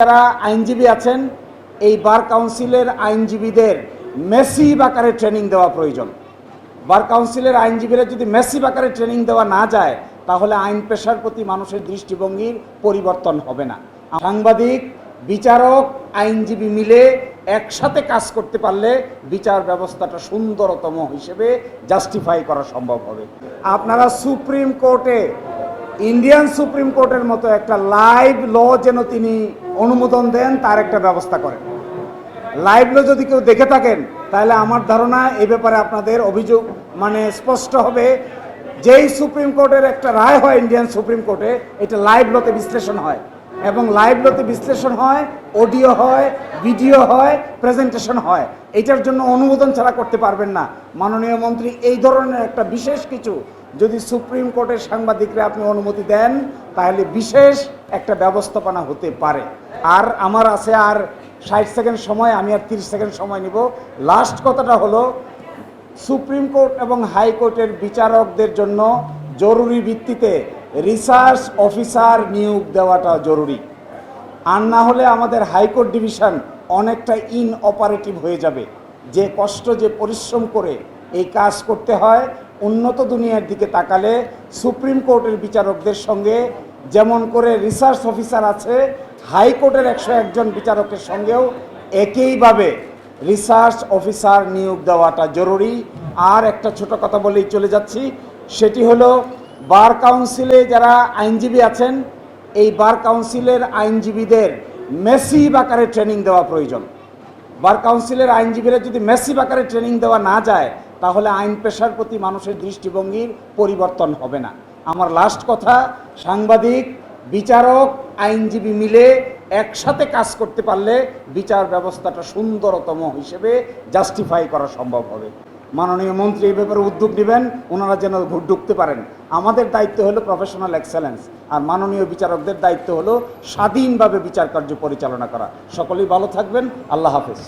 যারা আইনজীবী আছেন এই বার কাউন্সিলের আইনজীবীদের মেসিভ আকারে ট্রেনিং দেওয়া প্রয়োজন। বার কাউন্সিলের আইনজীবীরা যদি মেসিভ আকারে ট্রেনিং দেওয়া না যায় তাহলে আইন পেশার প্রতি মানুষের দৃষ্টিভঙ্গির পরিবর্তন হবে না। সাংবাদিক, বিচারক, আইনজীবী মিলে একসাথে কাজ করতে পারলে বিচার ব্যবস্থাটা সুন্দরতম হিসেবে জাস্টিফাই করা সম্ভব হবে। আপনারা সুপ্রিম কোর্টে ইন্ডিয়ান সুপ্রিম কোর্টের মতো একটা লাইভ ল যেন তিনি অনুমোদন দেন, তার একটা ব্যবস্থা করেন। লাইভ ল যদি কেউ দেখে থাকেন তাহলে আমার ধারণা এ ব্যাপারে আপনাদের অভিযোগ স্পষ্ট হবে। যেই সুপ্রিম কোর্টের একটা রায় হয় ইন্ডিয়ান সুপ্রিম কোর্টে, এটা লাইভ লতে বিশ্লেষণ হয় এবং লাইভ লতে বিশ্লেষণ হয়, অডিও হয়, ভিডিও হয়, প্রেজেন্টেশন হয়। এটার জন্য অনুমোদন ছাড়া করতে পারবেন না। মাননীয় মন্ত্রী, এই ধরনের একটা বিশেষ কিছু যদি সুপ্রিম কোর্টের সাংবাদিকরা আপনি অনুমতি দেন তাহলে বিশেষ একটা ব্যবস্থাপনা হতে পারে। আর আমার আছে আর 60 সেকেন্ড সময়, আমি আর 30 সেকেন্ড সময় নিব। লাস্ট কথাটা হলো, সুপ্রিম কোর্ট এবং হাইকোর্টের বিচারকদের জন্য জরুরি ভিত্তিতে রিসার্চ অফিসার নিয়োগ দেওয়াটা জরুরি। আর না হলে আমাদের হাইকোর্ট ডিভিশন অনেকটা ইনঅপারেটিভ হয়ে যাবে। যে কষ্ট, যে পরিশ্রম করে এই কাজ করতে হয়, উন্নত দুনিয়ার দিকে তাকালে সুপ্রিম কোর্টের বিচারকদের সঙ্গে যেমন করে রিসার্চ অফিসার আছে, হাইকোর্টের 101 জন বিচারকের সঙ্গেও একইভাবে রিসার্চ অফিসার নিয়োগ দেওয়াটা জরুরি। আর একটা ছোট কথা বলেই চলে যাচ্ছি, সেটি হলো বার কাউন্সিলে যারা আইনজীবী আছেন এই বার কাউন্সিলের আইনজীবীদের মেসিভ আকারে ট্রেনিং দেওয়া প্রয়োজন। বার কাউন্সিলের আইনজীবীরা যদি মেসিভ আকারে ট্রেনিং দেওয়া না যায় তাহলে আইন পেশার প্রতি মানুষের দৃষ্টিভঙ্গির পরিবর্তন হবে না। আমার লাস্ট কথা, সাংবাদিক, বিচারক, আইনজীবী মিলে একসাথে কাজ করতে পারলে বিচার ব্যবস্থাটা সুন্দরতম হিসেবে জাস্টিফাই করা সম্ভব হবে। মাননীয় মন্ত্রী এই ব্যাপারে উদ্যোগ নেবেন, ওনারা যেন ঢুকতে পারেন। আমাদের দায়িত্ব হলো প্রফেশনাল এক্সেলেন্স, আর মাননীয় বিচারকদের দায়িত্ব হলো স্বাধীনভাবে বিচার কার্য পরিচালনা করা। সকলেই ভালো থাকবেন। আল্লাহ হাফেজ।